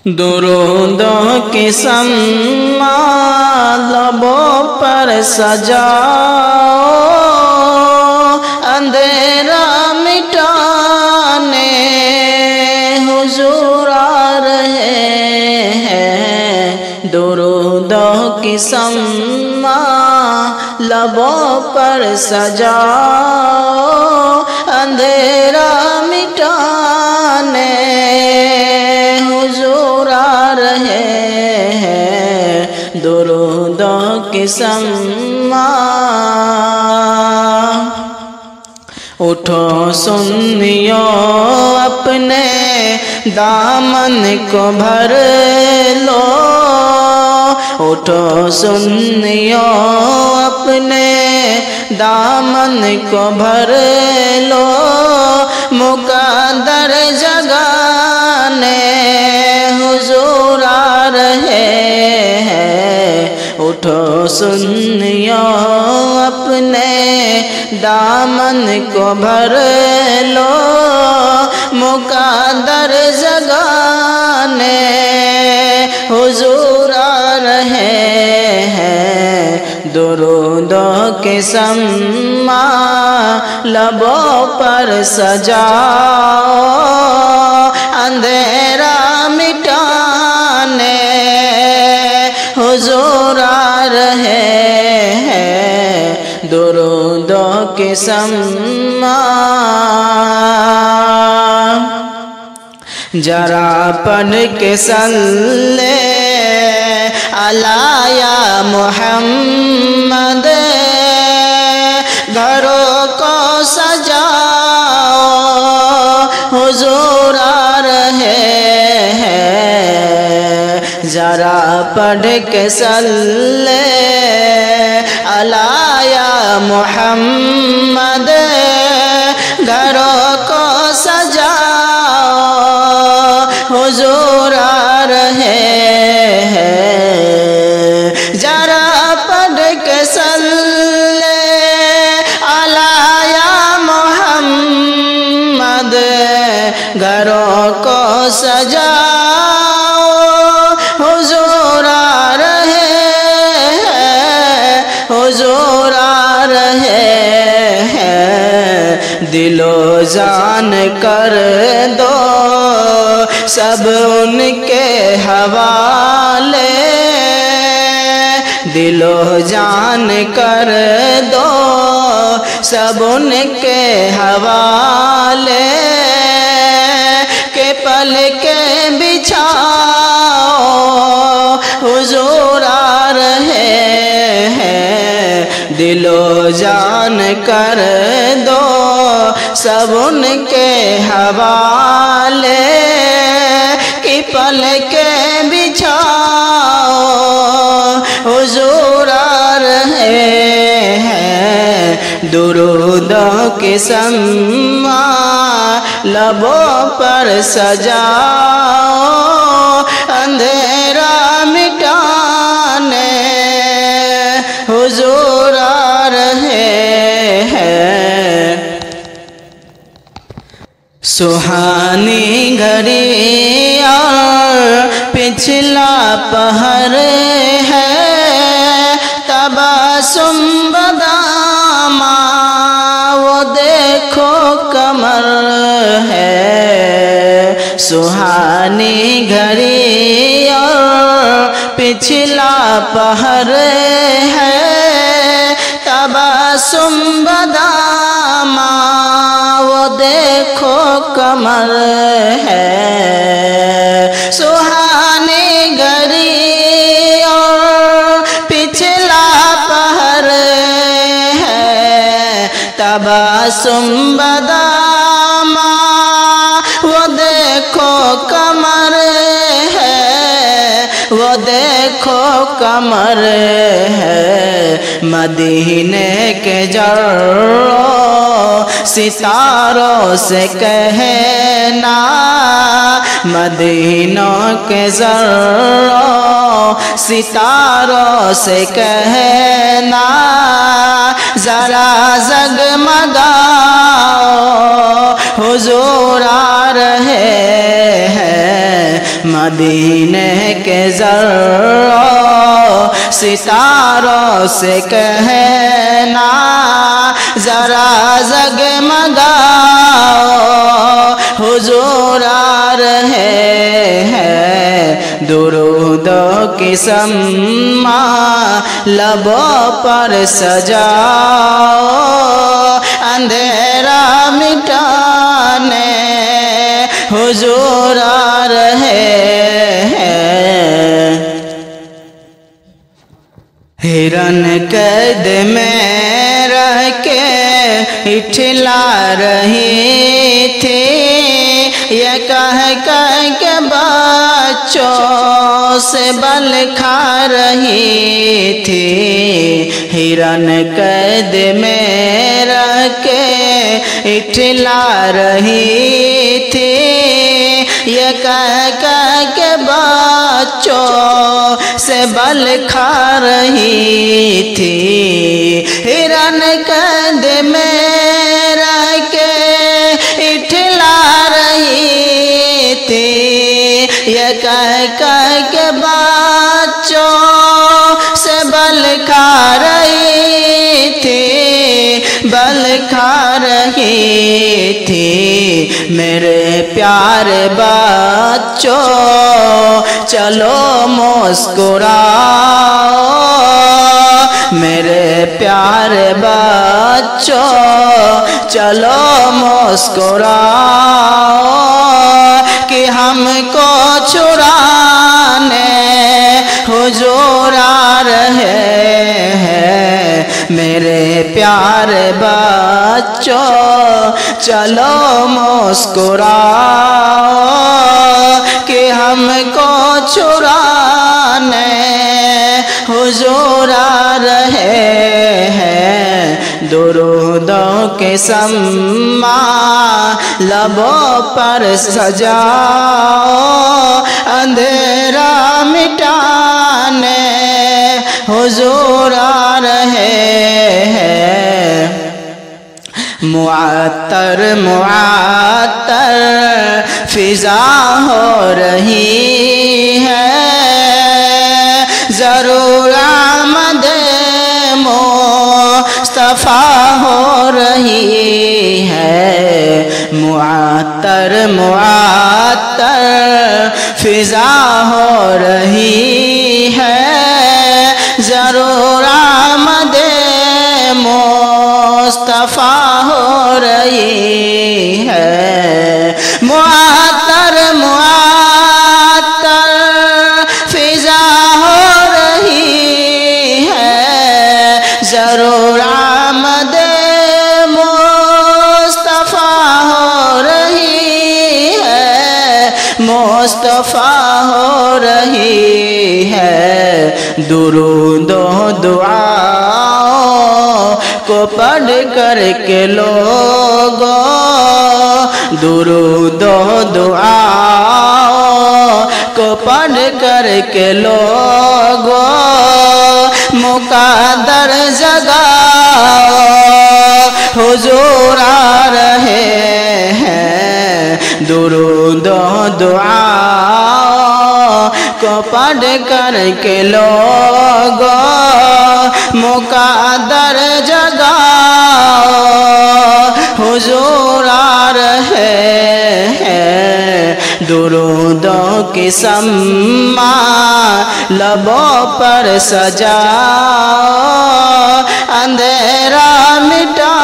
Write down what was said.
درودوں کی سما لبوں پر سجاؤ، اندھیرا مٹانے حضور آ رہے ہیں۔ درودوں کی سما لبوں پر سجاؤ، اندھیرا مٹانے حضور آ رہے ہیں۔ درودوں کی سما اٹھو سنیو اپنے دامن کو بھر لو، اٹھو سنیو اپنے دامن کو بھر لو، مقدر جگانے حضور آ رہے ہیں۔ اٹھو سنیو اپنے دامن کو بھر لو، مقدر جگانے حضور آ رہے ہیں۔ درودوں کے سما لبوں پر سجاؤ، اندھیرا مٹانے حضور آ رہے ہیں۔ درودوں کے سما ذرا پڑھ کے صلی علی یا محمد، گھروں کو سجاؤ حضور آ رہے ہیں۔ ذرا پڑھ کے صلی علی یا محمد، گھروں کو سجاؤ حضور آ رہے ہیں۔ ذرا پڑھ کے صلی علی یا محمد، گھروں کو سجاؤ حضور آ رہے ہیں، حضور آ رہے ہیں۔ دل و جان کر دو سب ان کے حوالے، دل و جان کر دو سب ان کے حوالے، کہ پلکیں بچھاؤ حضور آ رہے ہیں۔ دل و جان کر دو سب ان کے حوالے، کہ پلکیں بچھاؤ حضور آ رہے ہیں۔ درودوں کی سما لبوں پر سجاؤ، اندھیرا مٹانے حضور آ رہے ہیں۔ سہانی گھڑی اور پچھلا پہر ہے، تبسم بدامہ وہ دیکھو کمر ہے۔ سہانی گھڑی اور پچھلا پہر ہے، تبسم بدامہ وہ دیکھو کمر ہے۔ سہانی گھڑی اور پچھلا پہر ہے، تبسم بدامہ وہ دیکھو کمر ہے، وہ دیکھو کمر ہے۔ مدینے کے جروں ستاروں سے کہنا، مدینوں کے ذروں ستاروں سے کہنا، ذرا جگمگاؤ حضور آ رہے ہیں۔ مدینے کے ذروں ستاروں سے کہنا ذرا زگمگاؤ حضور آ رہے ہیں درودوں کی سما لبوں پر سجاؤ اندھیرا مٹانے حضور آ رہے ہیں ہرن قید میں رہ کے اٹھلا رہی تھی یہ کہہ کہ بچوں سے بل کھا رہی تھی ہرن قید میں رہ کے اٹھلا رہی تھی یہ کہہ کہ بچوں سے بل کھا رہی تھی ہرن قید میں رہ کے اٹھلا رہی تھی یہ کہہ کہ بچوں سے بل کھا رہی تھی بل کھا رہی تھی میرے پیارے بچوں چلو مسکراؤ میرے پیارے بچوں چلو مسکراؤ کہ ہم کو چھڑانے حضور آ رہے ہیں میرے پیارے بچوں چلو مسکراؤ کہ ہم کو چھڑانے حضور آ رہے ہیں درودوں کے سما لبوں پر سجاؤ اندھیرا مٹانے حضور آ رہے ہیں معطر معطر فضا ہو رہی ہے ضرور آمد مصطفیٰ ہو رہی ہے معطر معطر فضا ہو رہی ہے ضرور آمد مصطفیٰ ہو رہی ہے معطر معطر فضا ہو رہی ہے ضرور آمد مصطفیٰ ہو رہی ہے مصطفیٰ ہو رہی ہے درود و دعاؤں کو پڑھ کر کے لوگوں درود و دعاؤں کو پڑھ کر کے لوگوں مقدر جگاؤ حضور آ رہے ہیں درود و دعاؤں کو پڑھ کر کے لوگوں مقدر جگاؤ حضور آ رہے ہیں درودوں کی سما لبوں پر سجاؤ اندھیرا مٹا